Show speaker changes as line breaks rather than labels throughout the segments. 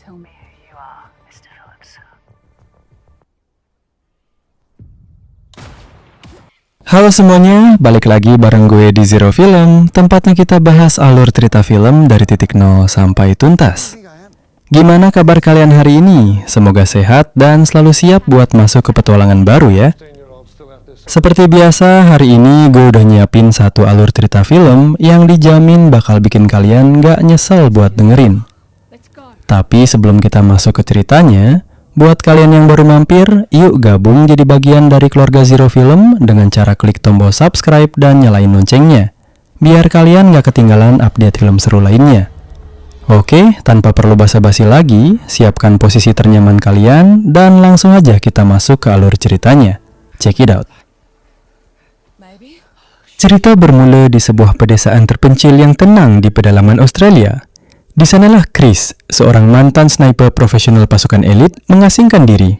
Tell me who you are, Mr. Phillips.
Halo semuanya, balik lagi bareng gue di Zero Film, tempatnya kita bahas alur cerita film dari titik nol sampai tuntas. Gimana kabar kalian hari ini? Semoga sehat dan selalu siap buat masuk ke petualangan baru ya. Seperti biasa, hari ini gue udah nyiapin satu alur cerita film yang dijamin bakal bikin kalian gak nyesel buat dengerin. Tapi sebelum kita masuk ke ceritanya, buat kalian yang baru mampir, yuk gabung jadi bagian dari keluarga Zero Film dengan cara klik tombol subscribe dan nyalain loncengnya, biar kalian gak ketinggalan update film seru lainnya. Oke, tanpa perlu basa-basi lagi, siapkan posisi ternyaman kalian dan langsung aja kita masuk ke alur ceritanya. Check it out. Cerita bermula di sebuah pedesaan terpencil yang tenang di pedalaman Australia. Di sanalah Chris, seorang mantan sniper profesional pasukan elit, mengasingkan diri.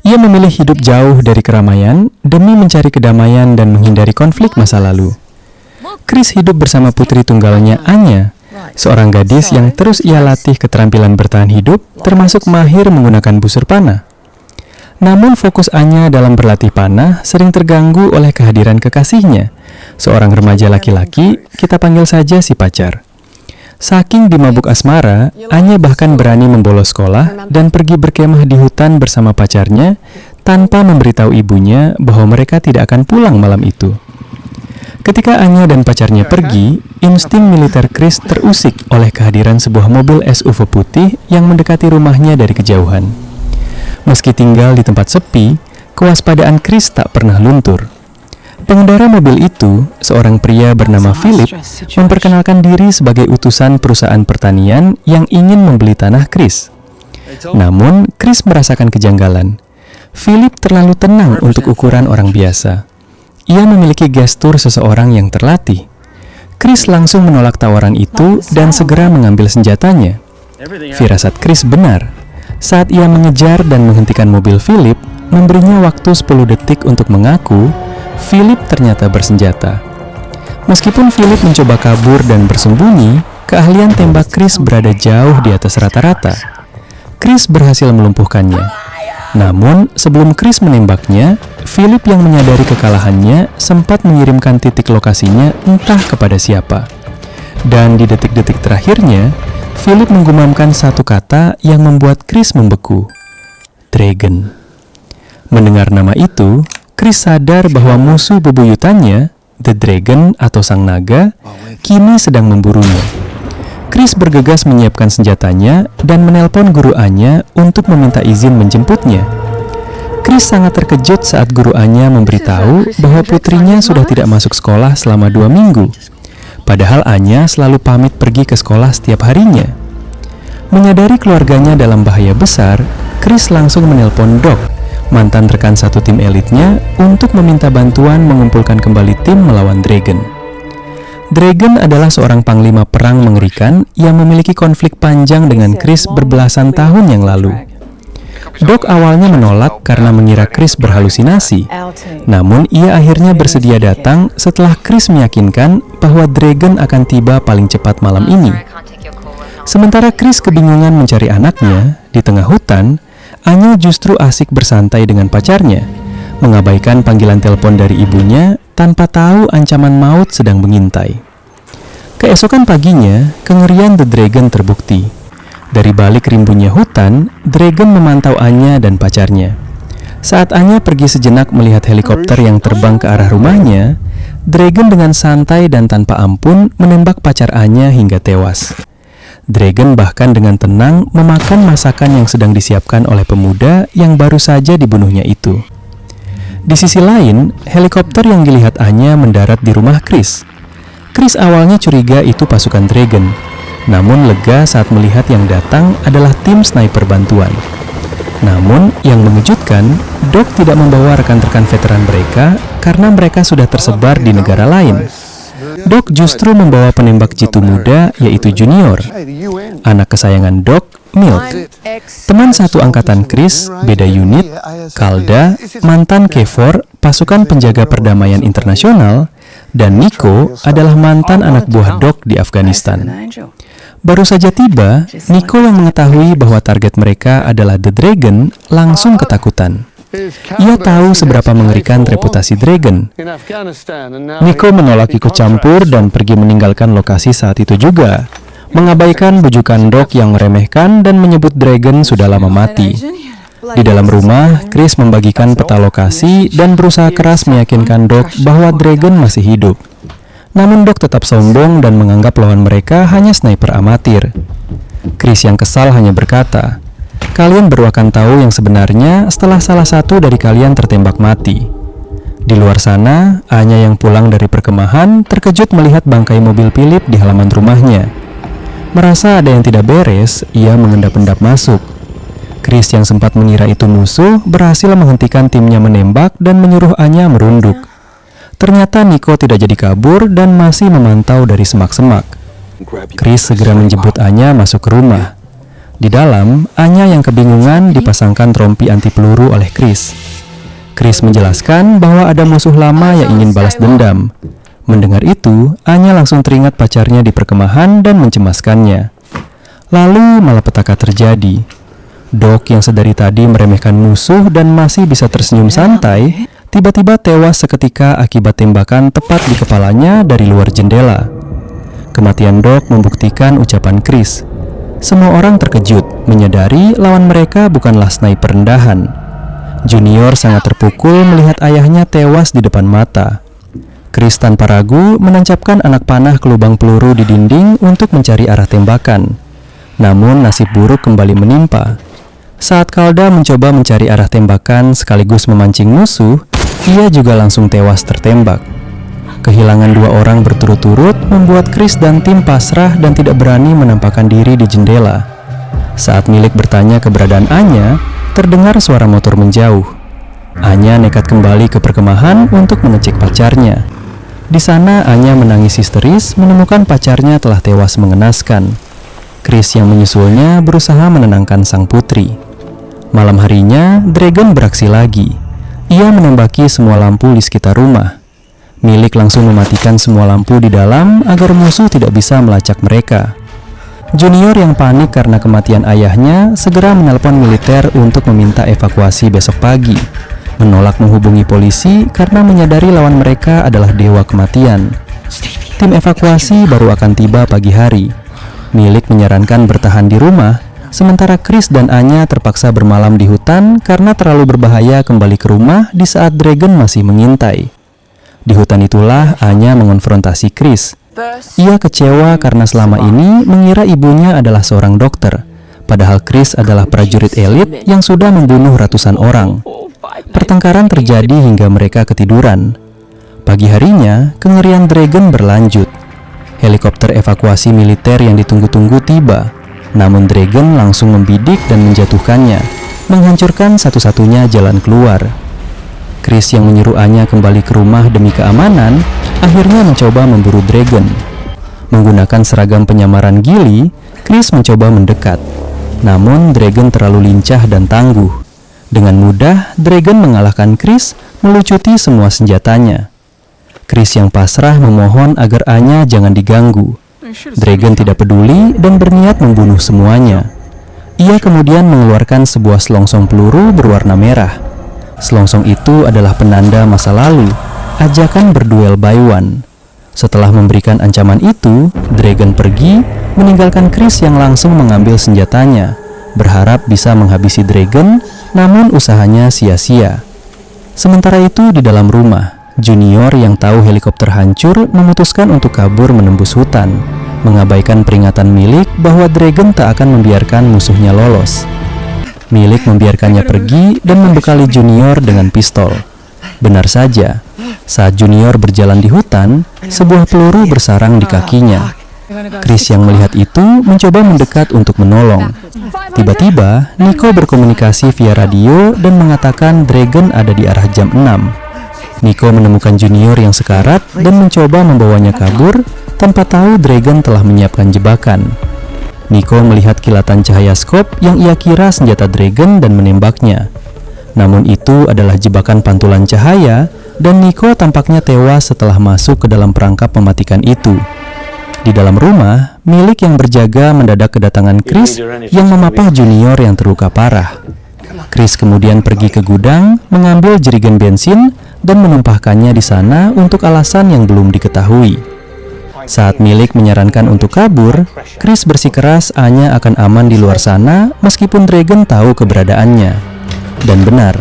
Ia memilih hidup jauh dari keramaian demi mencari kedamaian dan menghindari konflik masa lalu. Chris hidup bersama putri tunggalnya Anya, seorang gadis yang terus ia latih keterampilan bertahan hidup, termasuk mahir menggunakan busur panah. Namun fokus Anya dalam berlatih panah sering terganggu oleh kehadiran kekasihnya, seorang remaja laki-laki, kita panggil saja si pacar. Saking dimabuk asmara, Anya bahkan berani membolos sekolah dan pergi berkemah di hutan bersama pacarnya tanpa memberitahu ibunya bahwa mereka tidak akan pulang malam itu. Ketika Anya dan pacarnya pergi, insting militer Chris terusik oleh kehadiran sebuah mobil SUV putih yang mendekati rumahnya dari kejauhan. Meski tinggal di tempat sepi, kewaspadaan Chris tak pernah luntur. Pengendara mobil itu, seorang pria bernama Philip, memperkenalkan diri sebagai utusan perusahaan pertanian yang ingin membeli tanah Chris. Namun, Chris merasakan kejanggalan. Philip terlalu tenang untuk ukuran orang biasa. Ia memiliki gestur seseorang yang terlatih. Chris langsung menolak tawaran itu dan segera mengambil senjatanya. Firasat Chris benar. Saat ia mengejar dan menghentikan mobil Philip, memberinya waktu 10 detik untuk mengaku, Philip ternyata bersenjata. Meskipun Philip mencoba kabur dan bersembunyi, keahlian tembak Chris berada jauh di atas rata-rata. Chris berhasil melumpuhkannya. Namun, sebelum Chris menembaknya, Philip yang menyadari kekalahannya sempat mengirimkan titik lokasinya entah kepada siapa. Dan di detik-detik terakhirnya, Philip menggumamkan satu kata yang membuat Chris membeku. Dragon. Mendengar nama itu, Chris sadar bahwa musuh bebuyutannya, The Dragon atau Sang Naga, kini sedang memburunya. Chris bergegas menyiapkan senjatanya dan menelpon guru Anya untuk meminta izin menjemputnya. Chris sangat terkejut saat guru Anya memberitahu bahwa putrinya sudah tidak masuk sekolah selama 2 minggu. Padahal Anya selalu pamit pergi ke sekolah setiap harinya. Menyadari keluarganya dalam bahaya besar, Chris langsung menelpon Doc, mantan rekan satu tim elitnya, untuk meminta bantuan mengumpulkan kembali tim melawan Dragon. Dragon adalah seorang panglima perang mengerikan yang memiliki konflik panjang dengan Chris berbelasan tahun yang lalu. Doc awalnya menolak karena mengira Chris berhalusinasi, namun ia akhirnya bersedia datang setelah Chris meyakinkan bahwa Dragon akan tiba paling cepat malam ini. Sementara Chris kebingungan mencari anaknya di tengah hutan, Anya justru asik bersantai dengan pacarnya, mengabaikan panggilan telepon dari ibunya tanpa tahu ancaman maut sedang mengintai. Keesokan paginya, kengerian The Dragon terbukti. Dari balik rimbunnya hutan, Dragon memantau Anya dan pacarnya. Saat Anya pergi sejenak melihat helikopter yang terbang ke arah rumahnya, Dragon dengan santai dan tanpa ampun menembak pacar Anya hingga tewas. Dragon bahkan dengan tenang memakan masakan yang sedang disiapkan oleh pemuda yang baru saja dibunuhnya itu. Di sisi lain, helikopter yang dilihat Anya mendarat di rumah Chris. Chris awalnya curiga itu pasukan Dragon, namun lega saat melihat yang datang adalah tim sniper bantuan. Namun, yang mengejutkan, Doc tidak membawa rekan-rekan veteran mereka karena mereka sudah tersebar di negara lain. Doc justru membawa penembak jitu muda, yaitu Junior, anak kesayangan Doc, Milk. Teman satu angkatan Chris, beda unit, Calda, mantan KFOR, pasukan penjaga perdamaian internasional, dan Nico adalah mantan anak buah Doc di Afghanistan. Baru saja tiba, Nico yang mengetahui bahwa target mereka adalah The Dragon langsung ketakutan. Ia tahu seberapa mengerikan reputasi Dragon. Nico menolak ikut campur dan pergi meninggalkan lokasi saat itu juga, mengabaikan bujukan Doc yang meremehkan dan menyebut Dragon sudah lama mati. Di dalam rumah, Chris membagikan peta lokasi dan berusaha keras meyakinkan Doc bahwa Dragon masih hidup. Namun Doc tetap sombong dan menganggap lawan mereka hanya sniper amatir. Chris yang kesal hanya berkata, "Kalian baru akan tahu yang sebenarnya setelah salah satu dari kalian tertembak mati." Di luar sana, Anya yang pulang dari perkemahan terkejut melihat bangkai mobil Philip di halaman rumahnya. Merasa ada yang tidak beres, ia mengendap-endap masuk. Chris yang sempat mengira itu musuh berhasil menghentikan timnya menembak dan menyuruh Anya merunduk. Ternyata Nico tidak jadi kabur dan masih memantau dari semak-semak. Chris segera menjemput Anya masuk ke rumah. Di dalam, Anya yang kebingungan dipasangkan rompi anti peluru oleh Chris. Chris menjelaskan bahwa ada musuh lama yang ingin balas dendam. Mendengar itu, Anya langsung teringat pacarnya di perkemahan dan mencemaskannya. Lalu malapetaka terjadi. Doc yang sedari tadi meremehkan musuh dan masih bisa tersenyum santai, tiba-tiba tewas seketika akibat tembakan tepat di kepalanya dari luar jendela. Kematian Doc membuktikan ucapan Chris. Semua orang terkejut menyadari lawan mereka bukanlah sniper rendahan. Junior sangat terpukul melihat ayahnya tewas di depan mata. Chris tanpa ragu menancapkan anak panah ke lubang peluru di dinding untuk mencari arah tembakan. Namun nasib buruk kembali menimpa. Saat Calda mencoba mencari arah tembakan sekaligus memancing musuh, ia juga langsung tewas tertembak. Kehilangan 2 orang berturut-turut membuat Chris dan tim pasrah dan tidak berani menampakkan diri di jendela. Saat Milik bertanya keberadaan Anya, terdengar suara motor menjauh. Anya nekat kembali ke perkemahan untuk mengecek pacarnya. Di sana Anya menangis histeris menemukan pacarnya telah tewas mengenaskan. Chris yang menyusulnya berusaha menenangkan sang putri. Malam harinya, Dragon beraksi lagi. Ia menembaki semua lampu di sekitar rumah. Milik langsung mematikan semua lampu di dalam agar musuh tidak bisa melacak mereka. Junior yang panik karena kematian ayahnya segera menelpon militer untuk meminta evakuasi besok pagi. Menolak menghubungi polisi karena menyadari lawan mereka adalah dewa kematian. Tim evakuasi baru akan tiba pagi hari. Milik menyarankan bertahan di rumah, sementara Chris dan Anya terpaksa bermalam di hutan karena terlalu berbahaya kembali ke rumah di saat Dragon masih mengintai. Di hutan itulah Anya mengonfrontasi Chris. Ia kecewa karena selama ini mengira ibunya adalah seorang dokter, padahal Chris adalah prajurit elit yang sudah membunuh ratusan orang. Pertengkaran terjadi hingga mereka ketiduran. Pagi harinya, kengerian Dragon berlanjut. Helikopter evakuasi militer yang ditunggu-tunggu tiba. Namun Dragon langsung membidik dan menjatuhkannya, menghancurkan satu-satunya jalan keluar. Chris yang menyuruh Anya kembali ke rumah demi keamanan, akhirnya mencoba memburu Dragon. Menggunakan seragam penyamaran Gili, Chris mencoba mendekat. Namun Dragon terlalu lincah dan tangguh. Dengan mudah, Dragon mengalahkan Chris, melucuti semua senjatanya. Chris yang pasrah memohon agar Anya jangan diganggu. Dragon tidak peduli dan berniat membunuh semuanya. Ia kemudian mengeluarkan sebuah selongsong peluru berwarna merah. Selongsong itu adalah penanda masa lalu, ajakan berduel by one. Setelah memberikan ancaman itu, Dragon pergi, meninggalkan Chris yang langsung mengambil senjatanya, berharap bisa menghabisi Dragon, namun usahanya sia-sia. Sementara itu di dalam rumah, Junior yang tahu helikopter hancur memutuskan untuk kabur menembus hutan, mengabaikan peringatan Milik bahwa Dragon tak akan membiarkan musuhnya lolos. Milik membiarkannya pergi dan membekali Junior dengan pistol. Benar saja, saat Junior berjalan di hutan, sebuah peluru bersarang di kakinya. Chris yang melihat itu mencoba mendekat untuk menolong. Tiba-tiba, Nico berkomunikasi via radio dan mengatakan Dragon ada di arah jam 6. Nico menemukan Junior yang sekarat dan mencoba membawanya kabur tanpa tahu Dragon telah menyiapkan jebakan. Nico melihat kilatan cahaya skop yang ia kira senjata Dragon dan menembaknya. Namun itu adalah jebakan pantulan cahaya dan Nico tampaknya tewas setelah masuk ke dalam perangkap mematikan itu. Di dalam rumah, Milik yang berjaga mendadak kedatangan Chris yang memapah Junior yang terluka parah. Chris kemudian pergi ke gudang, mengambil jerigen bensin, dan menumpahkannya di sana untuk alasan yang belum diketahui. Saat Milik menyarankan untuk kabur, Chris bersikeras Anya akan aman di luar sana meskipun Dragon tahu keberadaannya. Dan benar,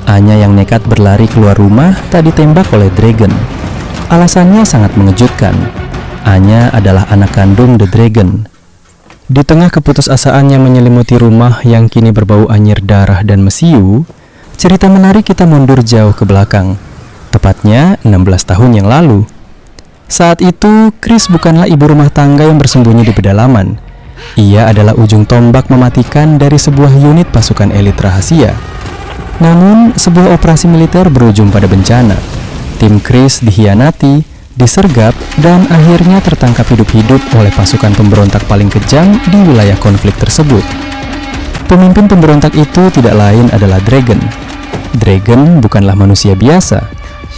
Anya yang nekat berlari keluar rumah tak ditembak oleh Dragon. Alasannya sangat mengejutkan. Anya adalah anak kandung The Dragon. Di tengah keputusasaannya menyelimuti rumah yang kini berbau anyir darah dan mesiu, cerita menarik kita mundur jauh ke belakang, tepatnya 16 tahun yang lalu. Saat itu, Chris bukanlah ibu rumah tangga yang bersembunyi di pedalaman. Ia adalah ujung tombak mematikan dari sebuah unit pasukan elit rahasia. Namun, sebuah operasi militer berujung pada bencana. Tim Chris dihianati, disergap, dan akhirnya tertangkap hidup-hidup oleh pasukan pemberontak paling kejam di wilayah konflik tersebut. Pemimpin pemberontak itu tidak lain adalah Dragon. Dragon bukanlah manusia biasa.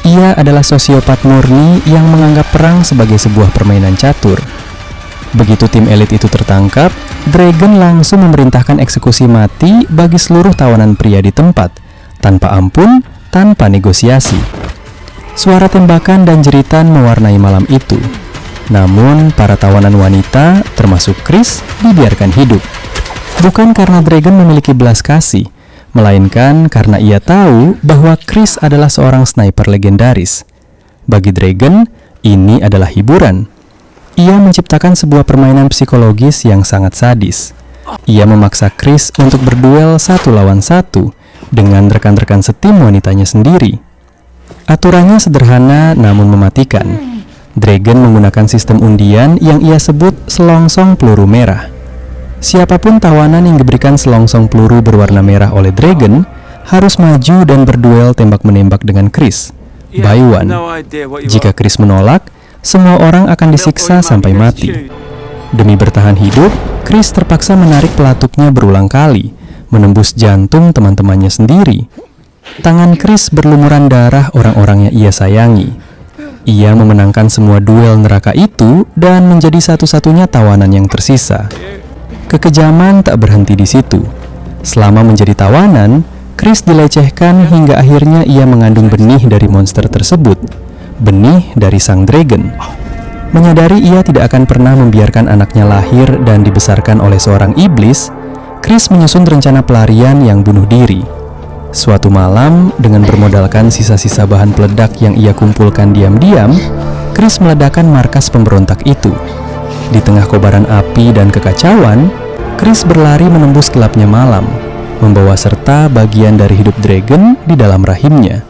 Ia adalah sosiopat murni yang menganggap perang sebagai sebuah permainan catur. Begitu tim elit itu tertangkap, Dragon langsung memerintahkan eksekusi mati bagi seluruh tawanan pria di tempat, tanpa ampun, tanpa negosiasi. Suara tembakan dan jeritan mewarnai malam itu. Namun, para tawanan wanita, termasuk Chris, dibiarkan hidup. Bukan karena Dragon memiliki belas kasih, melainkan karena ia tahu bahwa Chris adalah seorang sniper legendaris. Bagi Dragon, ini adalah hiburan. Ia menciptakan sebuah permainan psikologis yang sangat sadis. Ia memaksa Chris untuk berduel 1 lawan 1 dengan rekan-rekan setim wanitanya sendiri. Aturannya sederhana namun mematikan. Dragon menggunakan sistem undian yang ia sebut selongsong peluru merah. Siapapun tawanan yang diberikan selongsong peluru berwarna merah oleh Dragon harus maju dan berduel tembak-menembak dengan Chris. By one. Jika Chris menolak, semua orang akan disiksa sampai mati. Demi bertahan hidup, Chris terpaksa menarik pelatuknya berulang kali, menembus jantung teman-temannya sendiri. Tangan Chris berlumuran darah orang-orang yang ia sayangi. Ia memenangkan semua duel neraka itu dan menjadi satu-satunya tawanan yang tersisa. Kekejaman tak berhenti di situ. Selama menjadi tawanan, Chris dilecehkan hingga akhirnya ia mengandung benih dari monster tersebut. Benih dari sang Dragon. Menyadari ia tidak akan pernah membiarkan anaknya lahir dan dibesarkan oleh seorang iblis, Chris menyusun rencana pelarian yang bunuh diri. Suatu malam, dengan bermodalkan sisa-sisa bahan peledak yang ia kumpulkan diam-diam, Chris meledakkan markas pemberontak itu. Di tengah kobaran api dan kekacauan, Chris berlari menembus gelapnya malam, membawa serta bagian dari hidup Dragon di dalam rahimnya.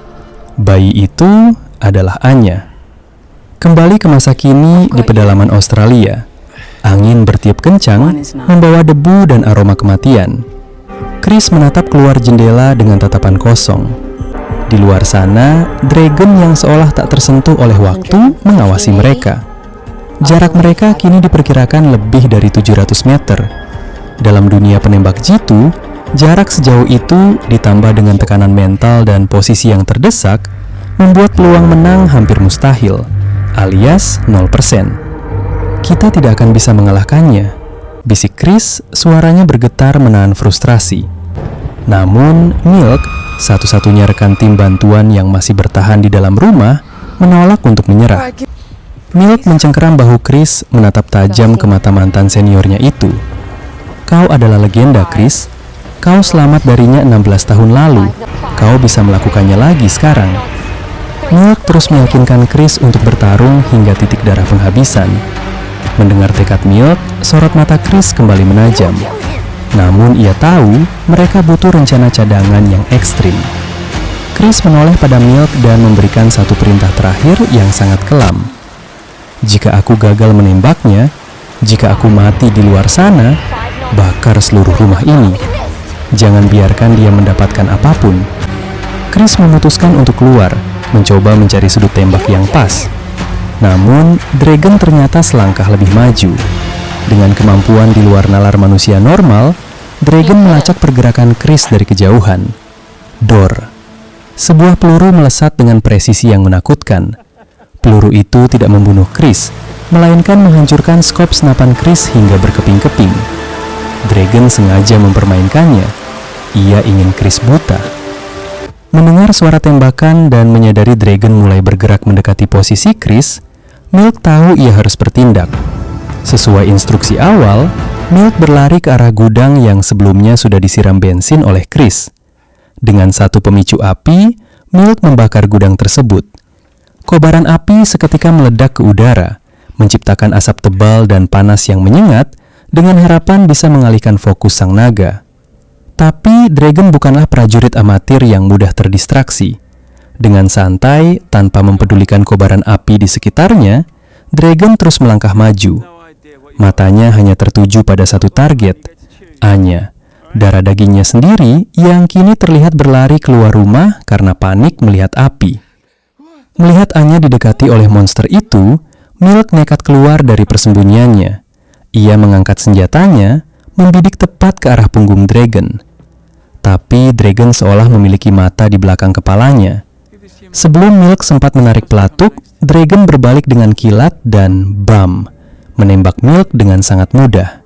Bayi itu adalah Anya. Kembali ke masa kini di pedalaman Australia. Angin bertiup kencang, membawa debu dan aroma kematian. Chris menatap keluar jendela dengan tatapan kosong. Di luar sana, Dragon yang seolah tak tersentuh oleh waktu mengawasi mereka. Jarak mereka kini diperkirakan lebih dari 700 meter. Dalam dunia penembak jitu, jarak sejauh itu ditambah dengan tekanan mental dan posisi yang terdesak, membuat peluang menang hampir mustahil, alias 0%. Kita tidak akan bisa mengalahkannya, bisik Chris, suaranya bergetar menahan frustrasi. Namun, Milk, satu-satunya rekan tim bantuan yang masih bertahan di dalam rumah, menolak untuk menyerah. Milk mencengkeram bahu Chris, menatap tajam ke mata mantan seniornya itu. Kau adalah legenda, Chris. Kau selamat darinya 16 tahun lalu. Kau bisa melakukannya lagi sekarang. Milk terus meyakinkan Chris untuk bertarung hingga titik darah penghabisan. Mendengar tekad Milk, sorot mata Chris kembali menajam. Namun ia tahu mereka butuh rencana cadangan yang ekstrim. Chris menoleh pada Milk dan memberikan satu perintah terakhir yang sangat kelam. Jika aku gagal menembaknya, jika aku mati di luar sana, bakar seluruh rumah ini. Jangan biarkan dia mendapatkan apapun. Chris memutuskan untuk keluar, mencoba mencari sudut tembak yang pas. Namun, Dragon ternyata selangkah lebih maju. Dengan kemampuan di luar nalar manusia normal, Dragon melacak pergerakan Chris dari kejauhan. Dor. Sebuah peluru melesat dengan presisi yang menakutkan. Peluru itu tidak membunuh Chris, melainkan menghancurkan skop senapan Chris hingga berkeping-keping. Dragon sengaja mempermainkannya. Ia ingin Chris buta. Mendengar suara tembakan dan menyadari Dragon mulai bergerak mendekati posisi Chris, Milk tahu ia harus bertindak. Sesuai instruksi awal, Milk berlari ke arah gudang yang sebelumnya sudah disiram bensin oleh Chris. Dengan satu pemicu api, Milk membakar gudang tersebut. Kobaran api seketika meledak ke udara, menciptakan asap tebal dan panas yang menyengat dengan harapan bisa mengalihkan fokus sang naga. Tapi Dragon bukanlah prajurit amatir yang mudah terdistraksi. Dengan santai, tanpa mempedulikan kobaran api di sekitarnya, Dragon terus melangkah maju. Matanya hanya tertuju pada satu target, Anya, darah dagingnya sendiri yang kini terlihat berlari keluar rumah karena panik melihat api. Melihat Anya didekati oleh monster itu, Milk nekat keluar dari persembunyiannya. Ia mengangkat senjatanya, membidik tepat ke arah punggung Dragon. Tapi Dragon seolah memiliki mata di belakang kepalanya. Sebelum Milk sempat menarik pelatuk, Dragon berbalik dengan kilat dan bam, menembak Milk dengan sangat mudah.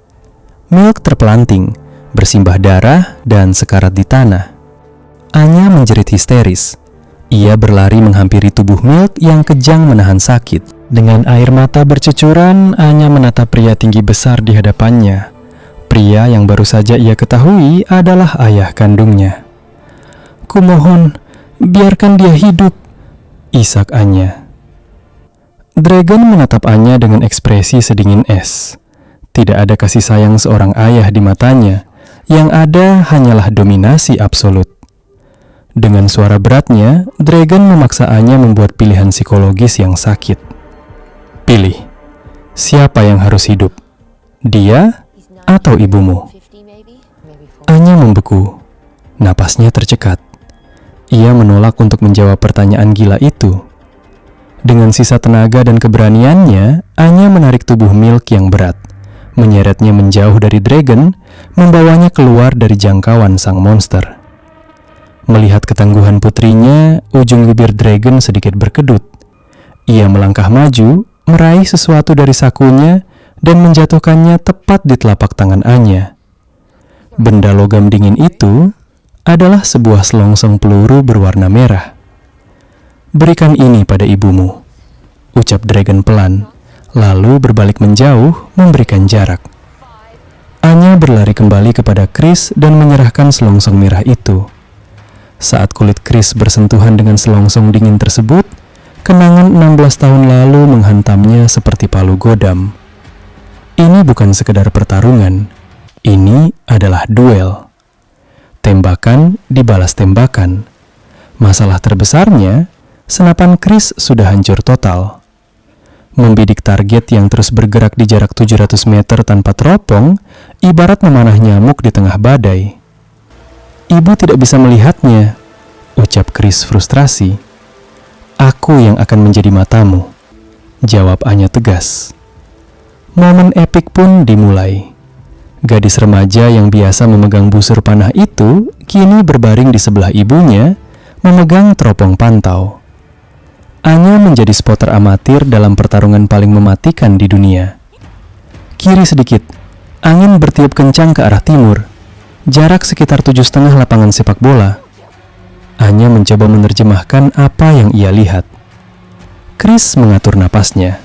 Milk terpelanting, bersimbah darah dan sekarat di tanah. Anya menjerit histeris. Ia berlari menghampiri tubuh Milk yang kejang menahan sakit. Dengan air mata bercucuran, Anya menatap pria tinggi besar di hadapannya. Pria yang baru saja ia ketahui adalah ayah kandungnya. "Kumohon, biarkan dia hidup," isak Anya. Dragon menatap Anya dengan ekspresi sedingin es. Tidak ada kasih sayang seorang ayah di matanya. Yang ada hanyalah dominasi absolut. Dengan suara beratnya, Dragon memaksa Anya membuat pilihan psikologis yang sakit. Pilih, siapa yang harus hidup? Dia atau ibumu? Anya membeku. Napasnya tercekat. Ia menolak untuk menjawab pertanyaan gila itu. Dengan sisa tenaga dan keberaniannya, Anya menarik tubuh Milk yang berat, menyeretnya menjauh dari Dragon, membawanya keluar dari jangkauan sang monster. Melihat ketangguhan putrinya, ujung bibir Dragon sedikit berkedut. Ia melangkah maju, meraih sesuatu dari sakunya dan menjatuhkannya tepat di telapak tangan Anya. Benda logam dingin itu adalah sebuah selongsong peluru berwarna merah. "Berikan ini pada ibumu," ucap Dragon pelan, lalu berbalik menjauh, memberikan jarak. Anya berlari kembali kepada Chris dan menyerahkan selongsong merah itu. Saat kulit Chris bersentuhan dengan selongsong dingin tersebut, kenangan 16 tahun lalu menghantamnya seperti palu godam. Ini bukan sekedar pertarungan, ini adalah duel. Tembakan dibalas tembakan. Masalah terbesarnya, senapan Chris sudah hancur total. Membidik target yang terus bergerak di jarak 700 meter tanpa teropong, ibarat memanah nyamuk di tengah badai. "Ibu tidak bisa melihatnya," ucap Chris frustrasi. "Aku yang akan menjadi matamu," jawab Anya tegas. Momen epik pun dimulai. Gadis remaja yang biasa memegang busur panah itu kini berbaring di sebelah ibunya, memegang teropong pantau. Anya menjadi spotter amatir dalam pertarungan paling mematikan di dunia. Kiri sedikit, angin bertiup kencang ke arah timur, jarak sekitar 7,5 lapangan sepak bola. Anya mencoba menerjemahkan apa yang ia lihat. Chris mengatur napasnya,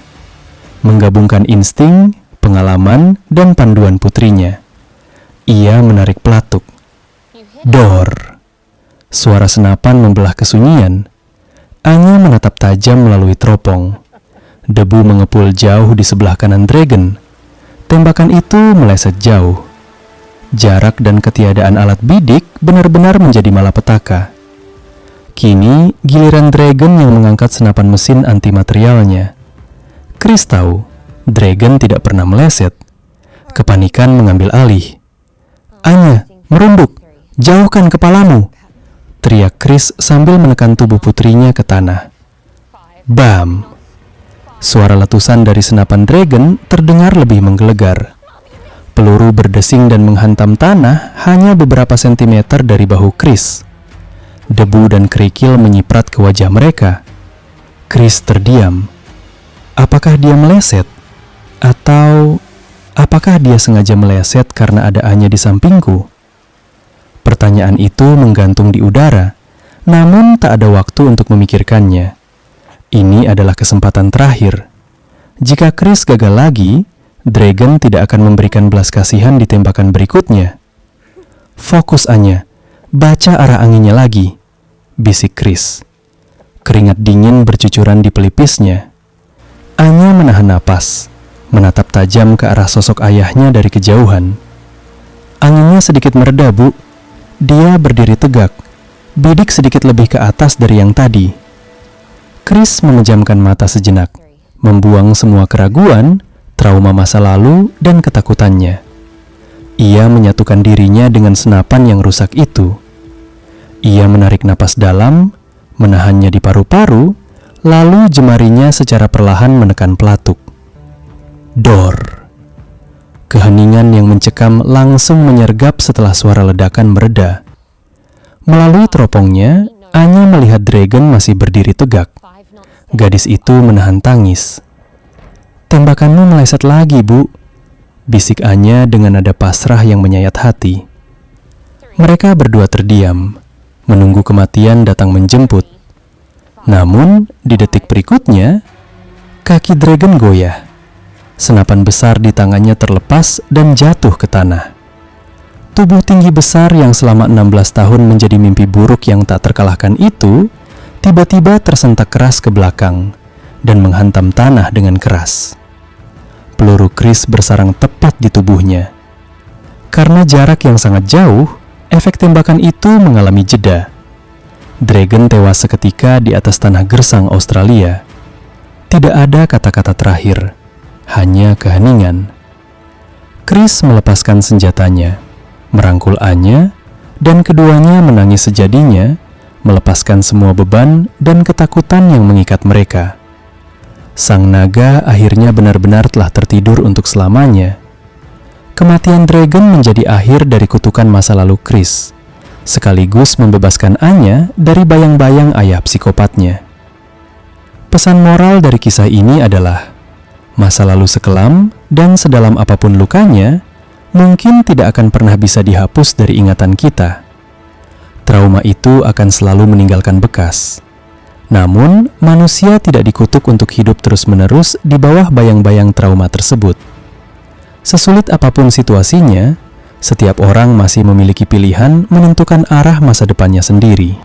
menggabungkan insting, pengalaman, dan panduan putrinya. Ia menarik pelatuk. Dor! Suara senapan membelah kesunyian. Anya menatap tajam melalui teropong. Debu mengepul jauh di sebelah kanan Dragon. Tembakan itu meleset jauh. Jarak dan ketiadaan alat bidik benar-benar menjadi malapetaka. Kini, giliran Dragon yang mengangkat senapan mesin antimaterialnya. Chris tahu, Dragon tidak pernah meleset. Kepanikan mengambil alih. "Anya, merunduk, jauhkan kepalamu!" teriak Chris sambil menekan tubuh putrinya ke tanah. Bam! Suara letusan dari senapan Dragon terdengar lebih menggelegar. Peluru berdesing dan menghantam tanah hanya beberapa sentimeter dari bahu Chris. Debu dan kerikil menyiprat ke wajah mereka. Chris terdiam. Apakah dia meleset? Atau apakah dia sengaja meleset karena ada Anya di sampingku? Pertanyaan itu menggantung di udara, namun tak ada waktu untuk memikirkannya. Ini adalah kesempatan terakhir. Jika Chris gagal lagi, Dragon tidak akan memberikan belas kasihan di tembakan berikutnya. Fokus Anya, baca arah anginnya lagi, bisik Chris. Keringat dingin bercucuran di pelipisnya. Anya menahan napas, menatap tajam ke arah sosok ayahnya dari kejauhan. Anginnya sedikit mereda, Bu. Dia berdiri tegak, bidik sedikit lebih ke atas dari yang tadi. Chris memejamkan mata sejenak, membuang semua keraguan, trauma masa lalu, dan ketakutannya. Ia menyatukan dirinya dengan senapan yang rusak itu. Ia menarik napas dalam, menahannya di paru-paru, lalu jemarinya secara perlahan menekan pelatuk. Dor. Keheningan yang mencekam langsung menyergap setelah suara ledakan mereda. Melalui teropongnya, Anya melihat Dragon masih berdiri tegak. Gadis itu menahan tangis. "Tembakanmu meleset lagi, Bu," bisik Anya dengan nada pasrah yang menyayat hati. Mereka berdua terdiam, menunggu kematian datang menjemput. Namun, di detik berikutnya, kaki Dragon goyah. Senapan besar di tangannya terlepas dan jatuh ke tanah. Tubuh tinggi besar yang selama 16 tahun menjadi mimpi buruk yang tak terkalahkan itu, tiba-tiba tersentak keras ke belakang dan menghantam tanah dengan keras. Peluru Chris bersarang tepat di tubuhnya. Karena jarak yang sangat jauh, efek tembakan itu mengalami jeda. Dragon tewas seketika di atas tanah gersang Australia. Tidak ada kata-kata terakhir, hanya keheningan. Chris melepaskan senjatanya, merangkul Anya, dan keduanya menangis sejadinya, melepaskan semua beban dan ketakutan yang mengikat mereka. Sang naga akhirnya benar-benar telah tertidur untuk selamanya. Kematian Dragon menjadi akhir dari kutukan masa lalu Chris, sekaligus membebaskan Anya dari bayang-bayang ayah psikopatnya. Pesan moral dari kisah ini adalah, masa lalu sekelam dan sedalam apapun lukanya, mungkin tidak akan pernah bisa dihapus dari ingatan kita. Trauma itu akan selalu meninggalkan bekas. Namun, manusia tidak dikutuk untuk hidup terus-menerus di bawah bayang-bayang trauma tersebut. Sesulit apapun situasinya, setiap orang masih memiliki pilihan menentukan arah masa depannya sendiri.